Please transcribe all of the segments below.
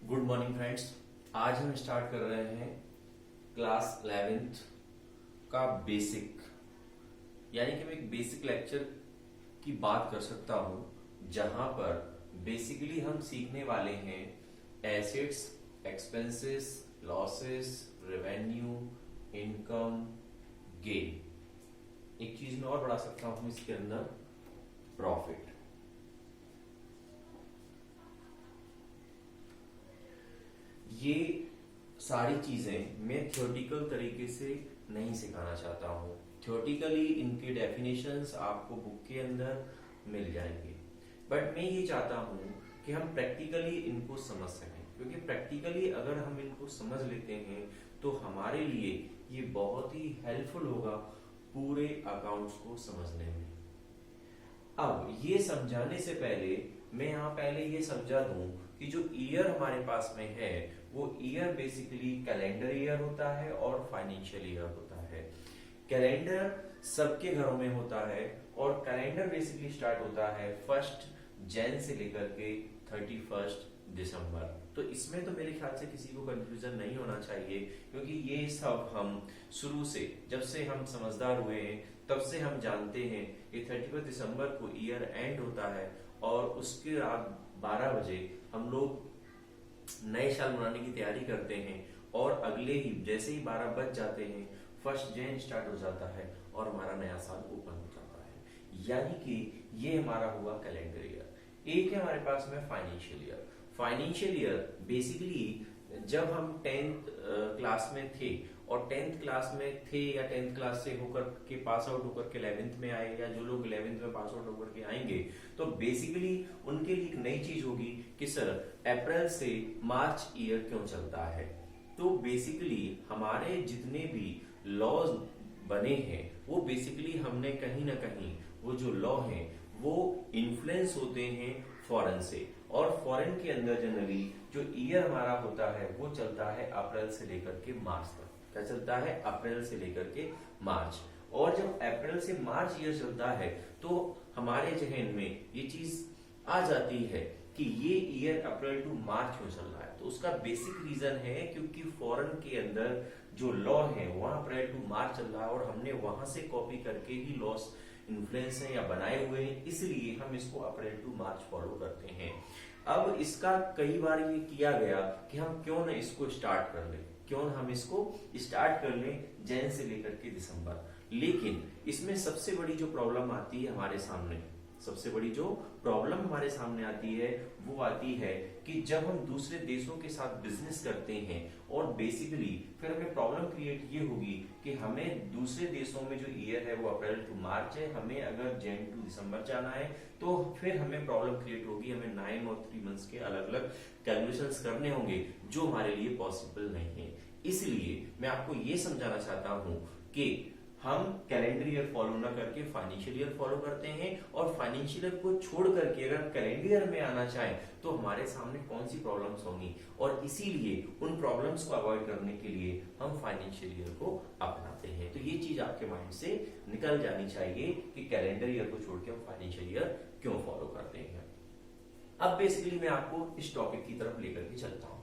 Good morning friends. आज हम start कर रहे हैं क्लास 11th का बेसिक, यानी कि मैं एक बेसिक लेक्चर की बात कर सकता हूं जहां पर बेसिकली हम सीखने वाले हैं assets, expenses, losses, revenue, income, gain. एक चीज में और बढ़ा सकता हूं इसके अंदर, प्रॉफिट। ये सारी चीजें मैं थ्योरेटिकल तरीके से नहीं सिखाना चाहता हूँ। थ्योरेटिकली इनके डेफिनेशंस आपको बुक के अंदर मिल जाएंगे, बट मैं ये चाहता हूँ कि हम प्रैक्टिकली इनको समझ सकें, क्योंकि प्रैक्टिकली अगर हम इनको समझ लेते हैं तो हमारे लिए ये बहुत ही हेल्पफुल होगा पूरे अकाउंट्स को समझने में। अब ये समझाने से पहले मैं यहाँ पहले ये समझा दूं कि जो ईयर हमारे पास में है वो ईयर बेसिकली कैलेंडर ईयर होता है और फाइनेंशियल ईयर होता है। कैलेंडर सबके घरों में होता है और कैलेंडर बेसिकली स्टार्ट होता है 1 जनवरी से लेकर के 31 दिसंबर। तो इसमें तो मेरे ख्याल से किसी को कंफ्यूजन नहीं होना चाहिए, क्योंकि ये सब हम शुरू से, जब से हम समझदार हुए हैं तब से हम जानते हैं कि 31 दिसंबर को ईयर एंड होता है और उसके रात 12 बजे हम लोग नए साल मनाने की तैयारी करते हैं और अगले ही जैसे ही 12 बज जाते हैं 1 जनवरी स्टार्ट हो जाता है और हमारा नया साल ओपन हो जाता है। यानी कि ये हमारा हुआ कैलेंडर ईयर। एक है हमारे पास में financial year. Financial year basically जब हम 10th क्लास में थे और 10th क्लास में थे या 10th क्लास से होकर के पास आउट होकर के 11th में आए, या जो लोग 11th में पास आउट होकर के आएंगे तो बेसिकली उनके लिए एक नई चीज होगी कि सर अप्रैल से मार्च ईयर क्यों चलता है। तो बेसिकली हमारे जितने भी लॉज बने हैं वो बेसिकली हमने कहीं ना कहीं वो जो लॉ हैं वो इन्फ्लुएंस होते हैं फॉरेन से, और फॉरेन के अंदर जनरली जो ईयर हमारा होता है वो चलता है अप्रैल से लेकर के मार्च तक। क्या चलता है? अप्रैल से लेकर के मार्च। और जब अप्रैल से मार्च ईयर चलता है तो हमारे जहन में ये चीज आ जाती है कि ये ईयर अप्रैल टू मार्च क्यों चल रहा है। तो उसका बेसिक रीजन है क्योंकि फॉरेन के अंदर जो लॉ है वहां अप्रैल टू मार्च चल रहा है और हमने वहां से कॉपी करके ही लॉस इन्फ्लुएंस है या बनाए हुए हैं, इसलिए हम इसको अप्रैल टू मार्च फॉलो करते हैं। अब इसका कई बार ये किया गया कि हम क्यों ना इसको स्टार्ट कर लें, क्यों हम इसको स्टार्ट कर लें जनवरी से लेकर के दिसंबर। लेकिन इसमें सबसे बड़ी जो प्रॉब्लम आती है हमारे सामने, सबसे बड़ी जो प्रॉब्लम हमारे सामने आती है वो आती है कि जब हम दूसरे देशों के साथ बिजनेस करते हैं और बेसिकली फिर हमें प्रॉब्लम क्रिएट ये होगी कि हमें दूसरे देशों में जो ईयर है वो अप्रैल टू मार्च है, हमें अगर जनवरी टू दिसंबर जाना है तो फिर हमें प्रॉब्लम क्रिएट होगी, हमें 9 और 3 मंथ्स के अलग अलग कैलकुलेशंस करने होंगे जो हमारे लिए पॉसिबल नहीं है। इसलिए मैं आपको ये समझाना चाहता हूं कि हम कैलेंडर ईयर फॉलो ना करके फाइनेंशियल ईयर फॉलो करते हैं, और फाइनेंशियल ईयर को छोड़ करके अगर कैलेंडर ईयर में आना चाहें तो हमारे सामने कौन सी प्रॉब्लम्स होंगी, और इसीलिए उन प्रॉब्लम्स को अवॉइड करने के लिए हम फाइनेंशियल ईयर को अपनाते हैं। तो ये चीज आपके माइंड से निकल जानी चाहिए कि कैलेंडर ईयर को छोड़ के हम फाइनेंशियल ईयर क्यों फॉलो करते हैं। अब बेसिकली मैं आपको इस टॉपिक की तरफ लेकर के चलता हूं।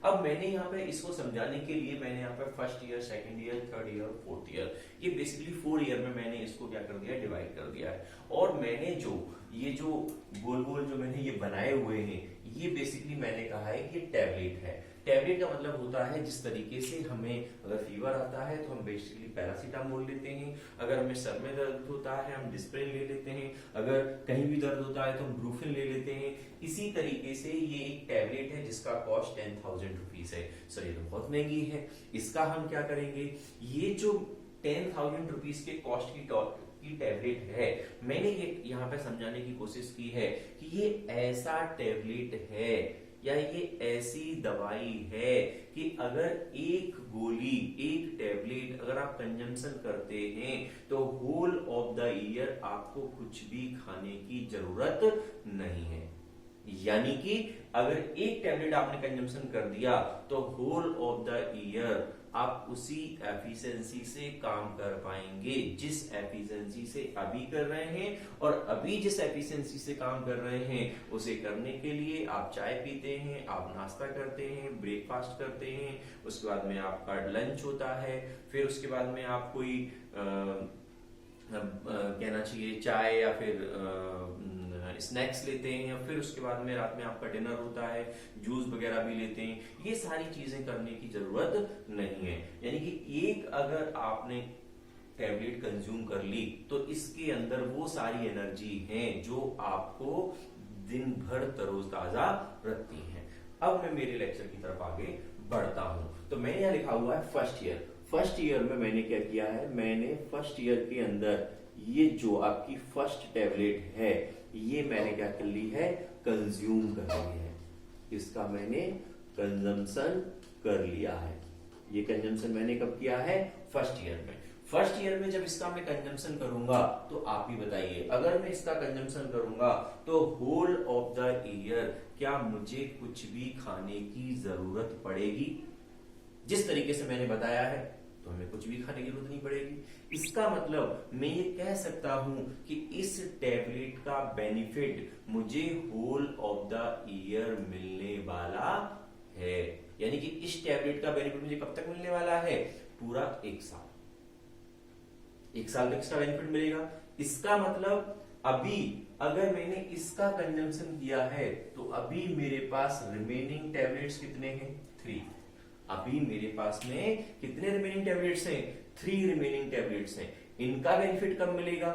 अब मैंने यहाँ पे इसको समझाने के लिए मैंने यहाँ पे 1st year, 2nd year, 3rd year, 4th year, ये बेसिकली 4 ईयर में मैंने इसको क्या कर दिया, डिवाइड कर दिया है। और मैंने ये जो गोल गोल जो मैंने ये बनाए हुए हैं ये बेसिकली मैंने कहा है कि टैबलेट है। टैबलेट का मतलब होता है जिस तरीके से हमें अगर फीवर आता है तो हम बेसिकली पैरासीटामोल लेते हैं, अगर हमें सर में दर्द होता है हम डिस्प्रिन ले लेते हैं, अगर कहीं भी दर्द होता है तो हम ब्रूफिन ले लेते हैं। इसी तरीके से ये एक टैबलेट है जिसका कॉस्ट 10,000 रुपीज है। सर ये तो बहुत महंगी है, इसका हम क्या करेंगे, ये जो 10,000 रुपीज के कॉस्ट की टैबलेट है, मैंने ये यहाँ पे समझाने की कोशिश की है कि ये ऐसा टैबलेट है या ये ऐसी दवाई है कि अगर एक गोली, एक टैबलेट अगर आप कंजम्पशन करते हैं तो होल ऑफ द ईयर आपको कुछ भी खाने की जरूरत नहीं है। यानी कि अगर एक टैबलेट आपने कंजम्पशन कर दिया तो होल ऑफ द ईयर आप उसी एफिशिएंसी से काम कर पाएंगे जिस एफिशिएंसी से अभी कर रहे हैं। और अभी जिस एफिशिएंसी से काम कर रहे हैं उसे करने के लिए आप चाय पीते हैं, आप नाश्ता करते हैं, ब्रेकफास्ट करते हैं, उसके बाद में आपका लंच होता है, फिर उसके बाद में आप कोई कहना चाहिए चाय या फिर स्नैक्स लेते हैं, फिर उसके बाद में रात में आपका डिनर होता है, जूस वगैरह भी लेते हैं। ये सारी चीजें करने की जरूरत नहीं है। यानी कि एक अगर आपने टैबलेट कंज्यूम कर ली तो इसके अंदर वो सारी एनर्जी है जो आपको दिन भर तरोताजा रखती है। अब मैं मेरे लेक्चर की तरफ आगे बढ़ता हूं। तो मैंने यहाँ लिखा हुआ है फर्स्ट ईयर। फर्स्ट ईयर में मैंने क्या किया है, मैंने फर्स्ट ईयर के अंदर ये जो आपकी फर्स्ट टैबलेट है ये मैंने क्या कर ली है, कंज्यूम कर ली है। इसका मैंने कंजम्पशन कर लिया है। ये कंजम्पशन मैंने कब किया है, फर्स्ट ईयर में। फर्स्ट ईयर में जब इसका मैं कंजम्पशन करूंगा तो आप ही बताइए, अगर मैं इसका कंजम्पशन करूंगा तो होल ऑफ द ईयर क्या मुझे कुछ भी खाने की जरूरत पड़ेगी? जिस तरीके से मैंने बताया है तो हमें कुछ भी खाने की जरूरत नहीं पड़ेगी। इसका मतलब मैं ये कह सकता हूं कि इस टैबलेट का बेनिफिट मुझे होल ऑफ द ईयर मिलने वाला है। यानी कि इस टैबलेट का बेनिफिट मुझे कब तक मिलने वाला है, पूरा 1 साल। 1 साल तक इसका बेनिफिट मिलेगा। इसका मतलब अभी अगर मैंने इसका कंजम्पशन किया है तो अभी मेरे पास रिमेनिंग टैबलेट्स कितने हैं, 3। अभी मेरे पास में कितने रिमेनिंग टैबलेट्स हैं, 3 रिमेनिंग टैबलेट्स हैं। इनका बेनिफिट कब मिलेगा,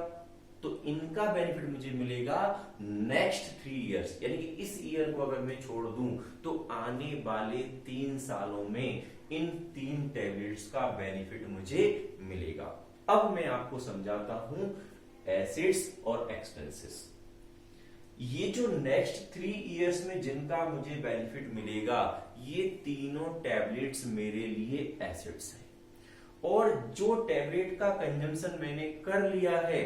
तो इनका बेनिफिट मुझे मिलेगा नेक्स्ट 3 इयर्स। यानी कि इस ईयर को अगर मैं छोड़ दूं तो आने वाले 3 सालों में इन 3 टैबलेट्स का बेनिफिट मुझे मिलेगा। अब मैं आपको समझाता हूं एसेट्स और एक्सपेंसेस। ये जो नेक्स्ट 3 इयर्स में जिनका मुझे बेनिफिट मिलेगा ये तीनों टैबलेट्स मेरे लिए एसेट्स हैं। और जो टैबलेट का कंजम्पशन मैंने कर लिया है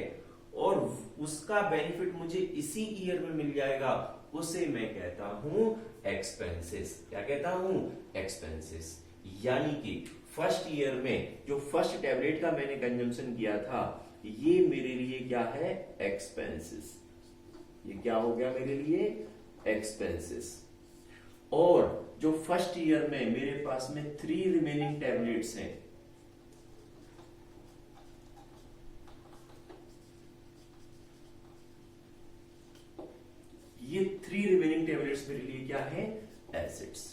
और उसका बेनिफिट मुझे इसी ईयर में मिल जाएगा उसे मैं कहता हूं एक्सपेंसेस। क्या कहता हूं, एक्सपेंसेस। यानी कि फर्स्ट ईयर में जो फर्स्ट टैबलेट का मैंने कंजम्पशन किया था ये मेरे लिए क्या है, एक्सपेंसेस। ये क्या हो गया मेरे लिए, एक्सपेंसेस। और जो फर्स्ट ईयर में मेरे पास में 3 रिमेनिंग टैबलेट्स हैं, ये 3 रिमेनिंग टैबलेट्स मेरे लिए क्या है, एसेट्स।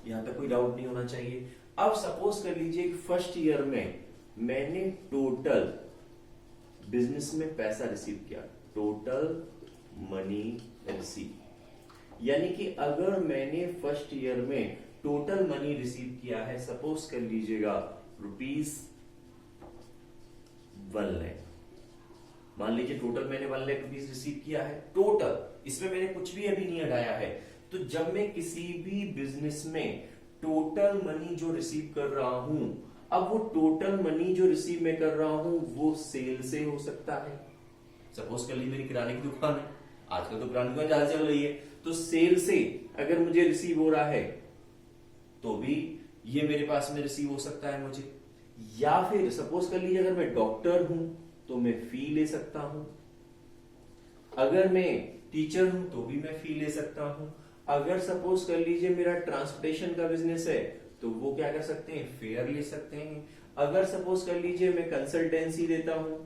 यहां तक कोई डाउट नहीं होना चाहिए। अब सपोज कर लीजिए कि फर्स्ट ईयर में मैंने टोटल बिजनेस में पैसा रिसीव किया, टोटल मनी रिसीव। यानी कि अगर मैंने फर्स्ट ईयर में टोटल मनी रिसीव किया है, सपोज कर लीजिएगा ₹1 लाख। मान लीजिए टोटल मैंने 1 लाख रुपीज रिसीव किया है टोटल, इसमें मैंने कुछ भी अभी नहीं हटाया है। तो जब मैं किसी भी बिजनेस में टोटल मनी जो रिसीव कर रहा हूं, अब वो टोटल मनी जो रिसीव मैं कर रहा हूं वो सेल से हो सकता है। सपोज कर लीजिए मेरी किराने की दुकान है, आजकल तो किराने की दुकान ज्यादा चल रही है, तो सेल से अगर मुझे रिसीव हो रहा है तो भी ये मेरे पास में रिसीव हो सकता है मुझे। या फिर सपोज कर लीजिए अगर मैं डॉक्टर हूं तो मैं फी ले सकता हूं, अगर मैं टीचर हूं तो भी मैं फी ले सकता हूं, अगर सपोज कर लीजिए मेरा ट्रांसपोर्टेशन का बिजनेस है तो वो क्या कर सकते हैं, फेयर ले सकते हैं, अगर सपोज कर लीजिए मैं कंसल्टेंसी देता हूं,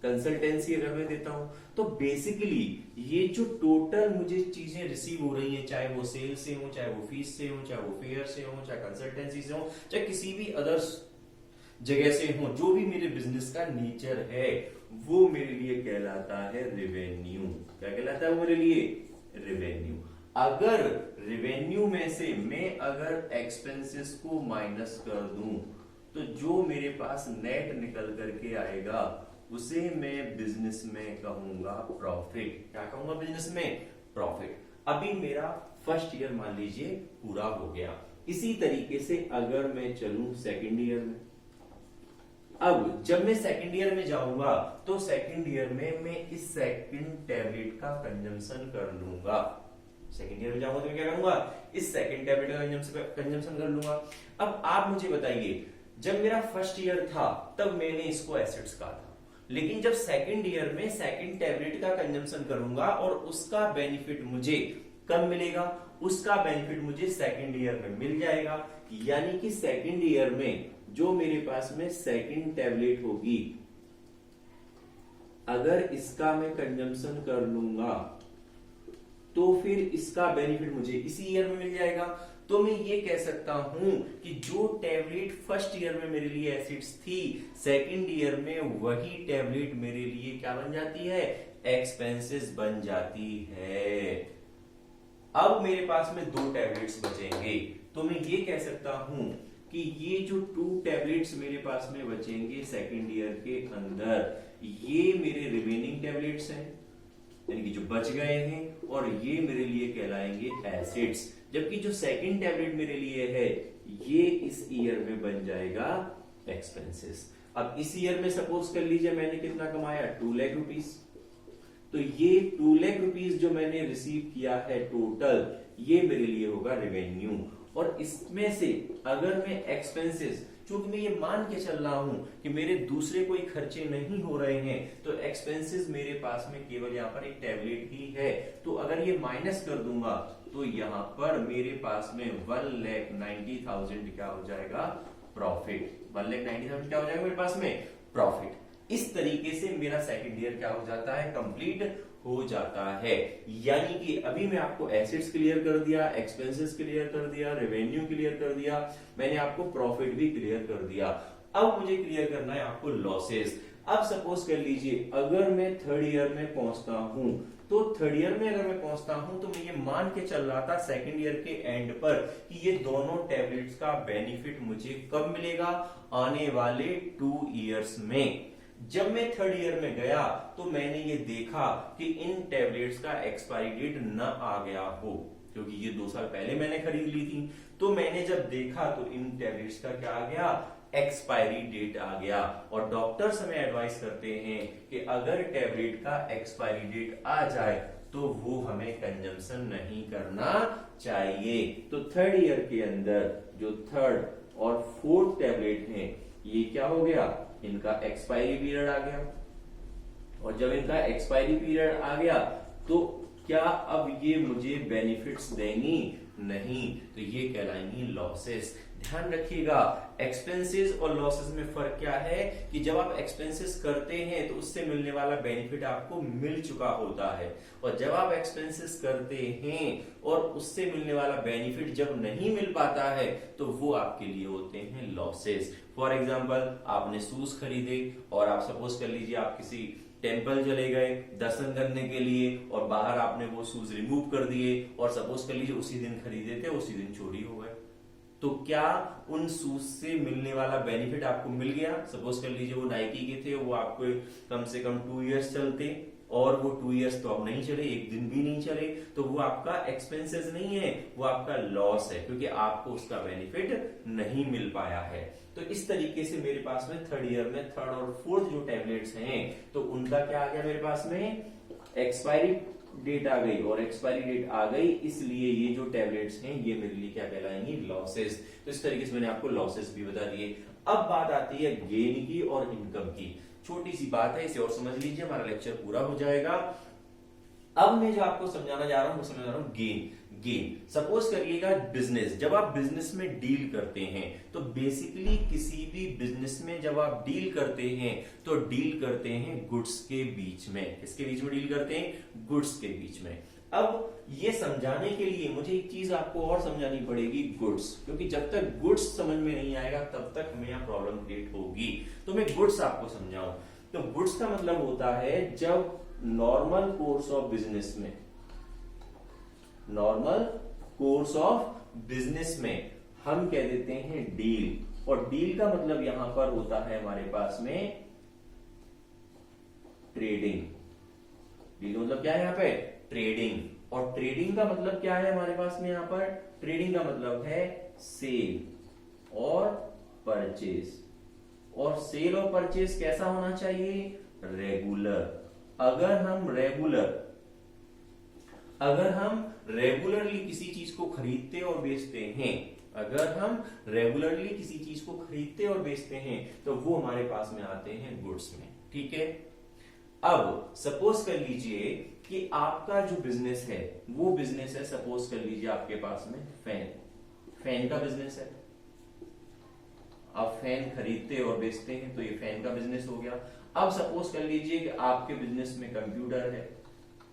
कंसल्टेंसी अगर मैं देता हूं, तो बेसिकली ये जो टोटल मुझे चीजें रिसीव हो रही हैं, चाहे वो सेल से हो, चाहे वो फीस से हो, चाहे वो फेयर से हो, चाहे कंसल्टेंसी से हो, चाहे किसी भी अदर जगह से हो, जो भी मेरे बिजनेस का नेचर है वो मेरे लिए कहलाता है रेवेन्यू। क्या कहलाता है वो मेरे लिए, रेवेन्यू। अगर रेवेन्यू में से मैं अगर एक्सपेंसेस को माइनस कर दूं तो जो मेरे पास नेट निकल करके आएगा उसे मैं बिजनेस में कहूंगा प्रॉफिट। क्या कहूंगा बिजनेस में, प्रॉफिट। अभी मेरा फर्स्ट ईयर मान लीजिए पूरा हो गया। इसी तरीके से अगर मैं चलूं सेकंड ईयर में, अब जब मैं सेकंड ईयर में जाऊंगा तो सेकंड ईयर में मैं इस सेकंड टैबलेट का कंजम्पशन कर लूंगा। सेकंड ईयर में जाऊंगा तो मैं क्या करूंगा, इस सेकंड टैबलेट का कंजम्पशन कर लूंगा। अब आप मुझे बताइए, जब मेरा फर्स्ट ईयर था तब मैंने इसको एसिड्स कहा था, लेकिन जब सेकंड ईयर में सेकंड टैबलेट का कंजम्पशन करूंगा और उसका बेनिफिट मुझे कब मिलेगा, उसका बेनिफिट मुझे सेकंड ईयर में मिल जाएगा। यानी कि सेकंड ईयर में जो मेरे पास में सेकंड टैबलेट होगी, अगर इसका मैं कंजम्पशन कर लूंगा तो फिर इसका बेनिफिट मुझे इसी ईयर में मिल जाएगा। तो मैं ये कह सकता हूं कि जो टैबलेट फर्स्ट ईयर में मेरे लिए एसिड्स थी, सेकंड ईयर में वही टैबलेट मेरे लिए क्या बन जाती है, एक्सपेंसेस बन जाती है। अब मेरे पास में 2 टैबलेट्स बचेंगे, तो मैं ये कह सकता हूं कि ये जो 2 टैबलेट्स मेरे पास में बचेंगे सेकंड ईयर के अंदर, ये मेरे रिमेनिंग टैबलेट्स हैं, यानी कि जो बच गए हैं, और ये मेरे लिए कहलाएंगे एसिड्स। जबकि जो सेकंड टैबलेट मेरे लिए है, ये इस ईयर में बन जाएगा एक्सपेंसेस। अब इस ईयर में सपोज कर लीजिए मैंने कितना कमाया, 2 लाख रुपीस, तो ये 2 लाख रुपीस जो मैंने रिसीव किया है टोटल, ये मेरे लिए होगा रेवेन्यू। और इसमें से अगर मैं एक्सपेंसेस, चूंकि मैं ये मान के चल रहा हूं कि मेरे दूसरे कोई खर्चे नहीं हो रहे हैं, तो एक्सपेंसेस मेरे पास में केवल यहाँ पर एक टैबलेट ही है, तो अगर ये माइनस कर दूंगा तो यहाँ पर मेरे पास में 1,90,000 क्या हो जाएगा, प्रॉफिट। 1,90,000 क्या हो जाएगा मेरे पास में, प्रॉफिट। इस तरीके से मेरा सेकंड ईयर क्या हो जाता है, कंप्लीट हो जाता है। यानी कि अभी मैं आपको एसेट्स क्लियर कर दिया, एक्सपेंसेस क्लियर कर दिया, रेवेन्यू क्लियर कर दिया, मैंने आपको प्रॉफिट भी क्लियर कर दिया। अब मुझे क्लियर करना है आपको लॉसेस। अब सपोज कर लीजिए अगर मैं थर्ड ईयर में पहुंचता हूं, तो थर्ड ईयर में अगर मैं पहुंचता हूं तो मैं ये मान के चल रहा था सेकंड ईयर के एंड पर कि ये दोनों टैबलेट्स का बेनिफिट मुझे कब मिलेगा, आने वाले 2 इयर्स में। जब मैं थर्ड ईयर में गया तो मैंने ये देखा कि इन टैबलेट्स का एक्सपायरी डेट न आ गया हो, क्योंकि ये 2 साल पहले मैंने खरीद ली थी। तो मैंने जब देखा तो इन टैबलेट्स का क्या आ गया, एक्सपायरी डेट आ गया। और डॉक्टर्स हमें एडवाइस करते हैं कि अगर टैबलेट का एक्सपायरी डेट आ जाए तो वो हमें कंजम्पशन नहीं करना चाहिए। तो थर्ड ईयर के अंदर जो थर्ड और फोर्थ टैबलेट हैं, ये क्या हो गया, इनका एक्सपायरी पीरियड आ गया। और जब इनका एक्सपायरी पीरियड आ गया तो क्या अब ये मुझे बेनिफिट्स देंगी, नहीं, तो ये कहलाएंगी लॉसेस। ध्यान रखिएगा, एक्सपेंसेस और लॉसेस में फर्क क्या है कि जब आप एक्सपेंसेस करते हैं तो उससे मिलने वाला बेनिफिट आपको मिल चुका होता है, और जब आप एक्सपेंसेस करते हैं और उससे मिलने वाला बेनिफिट जब नहीं मिल पाता है तो वो आपके लिए होते हैं लॉसेस। फॉर एग्जाम्पल, आपने शूज खरीदे और आप सपोज कर लीजिए आप किसी टेंपल चले गए दर्शन करने के लिए, और बाहर आपने वो शूज रिमूव कर दिए, और सपोज कर लीजिए उसी दिन खरीदे थे, उसी दिन चोरी हो गए, तो क्या उन शूज से मिलने वाला बेनिफिट आपको मिल गया? सपोज कर लीजिए वो नाइकी के थे, वो आपको कम से कम 2 इयर्स चलते, और वो 2 इयर्स तो अब नहीं चले, एक दिन भी नहीं चले, तो वो आपका एक्सपेंसेस नहीं है, वो आपका लॉस है, क्योंकि आपको उसका बेनिफिट नहीं मिल पाया है। तो इस तरीके से मेरे पास में थर्ड ईयर में थर्ड और फोर्थ जो टैबलेट्स हैं, तो उनका क्या आ गया मेरे पास में, एक्सपायरी डेट आ गई, और एक्सपायरी डेट आ गई, इसलिए ये जो टैबलेट्स हैं ये मेरे लिए क्या कहलाएंगी, लॉसेस। तो इस तरीके से मैंने आपको लॉसेस भी बता दिए। अब बात आती है गेन की और इनकम की। छोटी सी बात है, इसे और समझ लीजिए, हमारा लेक्चर पूरा हो जाएगा। अब मैं जो आपको समझाना जा रहा हूं, वो समझा रहा हूं गेन। गेन सपोज करिएगा बिजनेस, जब आप बिजनेस में डील करते हैं तो बेसिकली किसी भी बिजनेस में जब आप डील करते हैं तो डील करते हैं गुड्स के बीच में। किसके बीच में डील करते हैं? गुड्स के बीच में। अब ये समझाने के लिए मुझे एक चीज आपको और समझानी पड़ेगी, गुड्स, क्योंकि जब तक गुड्स समझ में नहीं आएगा तब तक हमें यहाँ प्रॉब्लम क्रिएट होगी। तो मैं गुड्स आपको समझाऊं, तो गुड्स का मतलब होता है जब नॉर्मल कोर्स ऑफ बिजनेस में, नॉर्मल कोर्स ऑफ बिजनेस में हम कह देते हैं डील, और डील का मतलब यहां पर होता है हमारे पास में ट्रेडिंग। डील मतलब क्या है यहाँ पे? ट्रेडिंग। और ट्रेडिंग का मतलब क्या है हमारे पास में यहाँ पर? ट्रेडिंग का मतलब है सेल और परचेज। और सेल और परचेज कैसा होना चाहिए? रेगुलर। अगर हम रेगुलरली किसी चीज को खरीदते और बेचते हैं, अगर हम रेगुलरली किसी चीज को खरीदते और बेचते हैं तो वो हमारे पास में आते हैं गुड्स में। ठीक है, अब सपोज कर लीजिए कि आपका जो बिजनेस है वो बिजनेस है, सपोज कर लीजिए आपके पास में फैन का बिजनेस है। आप फैन खरीदते और बेचते हैं तो ये फैन का बिजनेस हो गया। अब सपोज कर लीजिए कि आपके बिजनेस में कंप्यूटर है।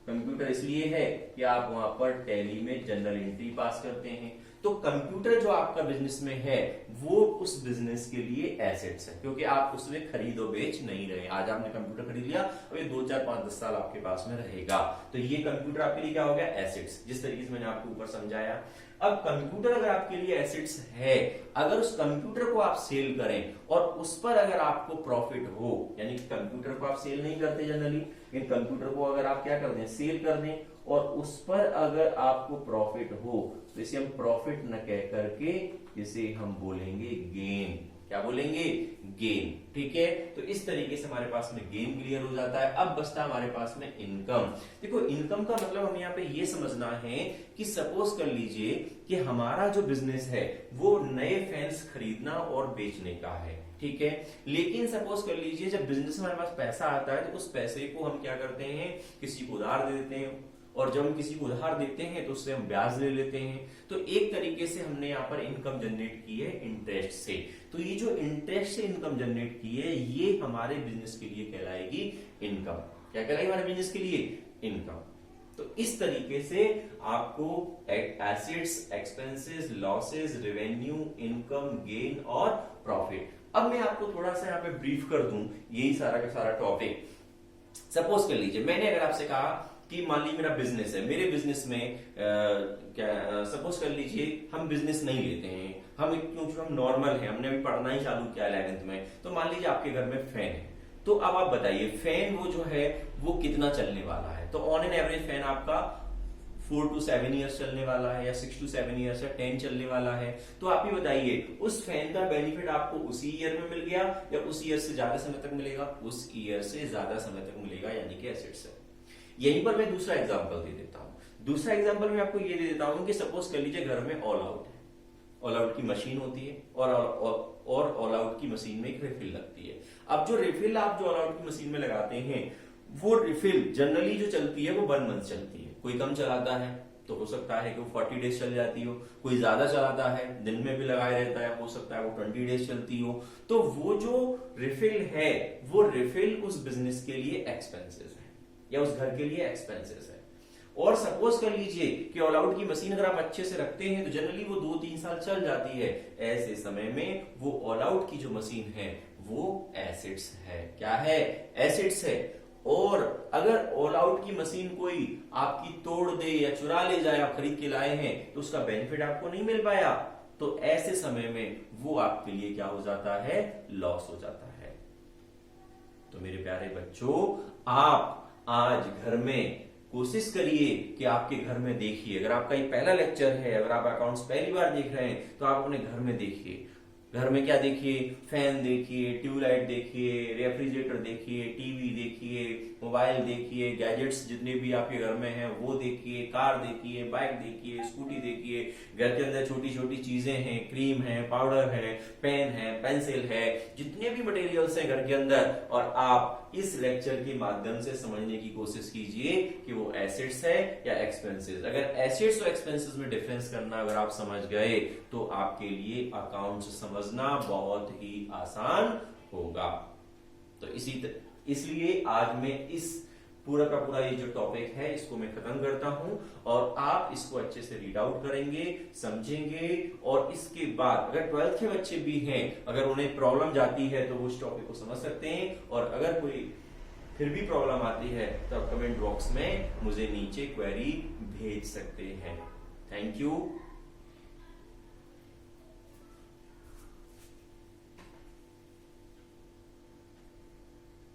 कंप्यूटर इसलिए है कि आप वहां पर टैली में जनरल एंट्री पास करते हैं, तो कंप्यूटर जो आपका बिजनेस में है वो उस बिजनेस के लिए एसेट्स है, क्योंकि आप उसमें खरीदो बेच नहीं रहे। आज आपने कंप्यूटर खरीद लिया, अब ये 2, 4, 5, 10 साल आपके पास में रहेगा, तो ये कंप्यूटर आपके लिए क्या हो गया, एसेट्स, जिस तरीके से मैंने आपको ऊपर समझाया। अब कंप्यूटर अगर आपके लिए एसेट्स है, अगर उस कंप्यूटर को आप सेल करें और उस पर अगर आपको प्रॉफिट हो, यानी कि कंप्यूटर को आप सेल नहीं करते जनरली, लेकिन कंप्यूटर को अगर आप क्या कर दें, सेल कर दें, और उस पर अगर आपको प्रॉफिट हो तो इसे हम प्रॉफिट न कह करके इसे हम बोलेंगे गेन। क्या बोलेंगे, गेन। ठीक है, तो इस तरीके से हमारे पास में गेन क्लियर हो जाता है। अब बचता हमारे पास में इनकम। देखो इनकम का मतलब हमें यहाँ पे ये समझना है कि सपोज कर लीजिए कि हमारा जो बिजनेस है वो नए फैंस खरीदना और बेचने का है। ठीक है, लेकिन सपोज कर लीजिए जब बिजनेस में हमारे पास पैसा आता है तो उस पैसे को हम क्या करते हैं, किसी को उधार दे देते हैं, और जब हम किसी को उधार देते हैं तो उससे हम ब्याज ले लेते हैं। तो एक तरीके से हमने यहाँ पर इनकम जनरेट की है इंटरेस्ट से। तो ये जो इंटरेस्ट से इनकम जनरेट की है ये हमारे बिजनेस के लिए कहलाएगी इनकम। क्या कहलाएगी हमारे बिजनेस के लिए, इनकम। तो इस तरीके से आपको assets, expenses, losses, revenue, income, gain और प्रॉफिट। अब मैं आपको थोड़ा सा यहाँ पे ब्रीफ कर दूं यही सारा का सारा टॉपिक। सपोज कर लीजिए मैंने अगर आपसे कहा कि मान लीजिए मेरा बिजनेस है, मेरे बिजनेस में क्या सपोज कर लीजिए हम बिजनेस नहीं लेते हैं, हम क्योंकि हम नॉर्मल हैं, हमने अभी पढ़ना ही चालू किया 11th में, तो मान लीजिए आपके घर में फैन है, तो अब आप बताइए फैन वो जो है वो कितना चलने वाला है। तो ऑन एन एवरेज फैन आपका 4 to 7 ईयर्स चलने वाला है, या 6 to 7 ईयर्स या 10 चलने वाला है। तो आप ही बताइए उस फैन का बेनिफिट आपको उसी ईयर में मिल गया या उस ईयर से ज्यादा समय तक मिलेगा, उस ईयर से ज्यादा समय तक मिलेगा, यानी कि एसेट्स है। यहीं पर मैं दूसरा एग्जांपल दे देता हूं। दूसरा एग्जांपल मैं आपको ये दे देता हूं कि सपोज कर लीजिए घर में ऑल आउट है, ऑल आउट की मशीन होती है और ऑल आउट की मशीन में एक रिफिल लगती है। अब जो रिफिल आप जो ऑल आउट की मशीन में लगाते हैं वो रिफिल जनरली जो चलती है वो 1 मंथ चलती है। कोई कम चलाता है तो हो सकता है कि वो 40 डेज चल जाती हो, कोई ज्यादा चलाता है दिन में भी लगाया रहता है, हो सकता है वो 20 डेज चलती हो। तो वो जो रिफिल है वो रिफिल उस बिजनेस के लिए एक्सपेंसेस है या उस घर के लिए एक्सपेंसेस है। और सपोज कर लीजिए कि ऑल आउट की मशीन अगर आप अच्छे से रखते हैं तो जनरली वो 2-3 साल चल जाती है। ऐसे समय में वो ऑल आउट की जो मशीन है वो एसेट्स है। क्या है, एसेट्स है। और अगर ऑल आउट की मशीन कोई आपकी तोड़ दे या चुरा ले जाए, आप खरीद के लाए हैं तो उसका बेनिफिट आपको नहीं मिल पाया, तो ऐसे समय में वो आपके लिए क्या हो जाता है, लॉस हो जाता है। तो मेरे प्यारे बच्चों, आप आज घर में कोशिश करिए कि आपके घर में देखिए, अगर आपका ये पहला लेक्चर है, अगर आप अकाउंट्स पहली बार देख रहे हैं तो आप अपने घर में देखिए। घर में क्या देखिए, फैन देखिए, ट्यूबलाइट देखिए, रेफ्रिजरेटर देखिए, टीवी देखिए, मोबाइल देखिए, गैजेट्स जितने भी आपके घर में हैं वो देखिए, कार देखिए, बाइक देखिए, स्कूटी देखिए। घर के अंदर छोटी छोटी चीजें हैं, क्रीम है, पाउडर है, पेन है, पेंसिल है, जितने भी मटेरियल्स हैं घर के अंदर, और आप इस लेक्चर के माध्यम से समझने की कोशिश कीजिए कि वो एसेट्स है या एक्सपेंसेस। अगर एसेट्स और एक्सपेंसेस में डिफरेंस करना अगर आप समझ गए तो आपके लिए अकाउंट्स समझना बहुत ही आसान होगा। तो इसलिए आज मैं इस पूरा का पूरा ये जो टॉपिक है इसको मैं खत्म करता हूं, और आप इसको अच्छे से रीड आउट करेंगे, समझेंगे, और इसके बाद अगर 12th के बच्चे भी हैं, अगर उन्हें प्रॉब्लम जाती है तो वो उस टॉपिक को समझ सकते हैं, और अगर कोई फिर भी प्रॉब्लम आती है तो आप कमेंट बॉक्स में मुझे नीचे क्वेरी भेज सकते हैं। Thank you.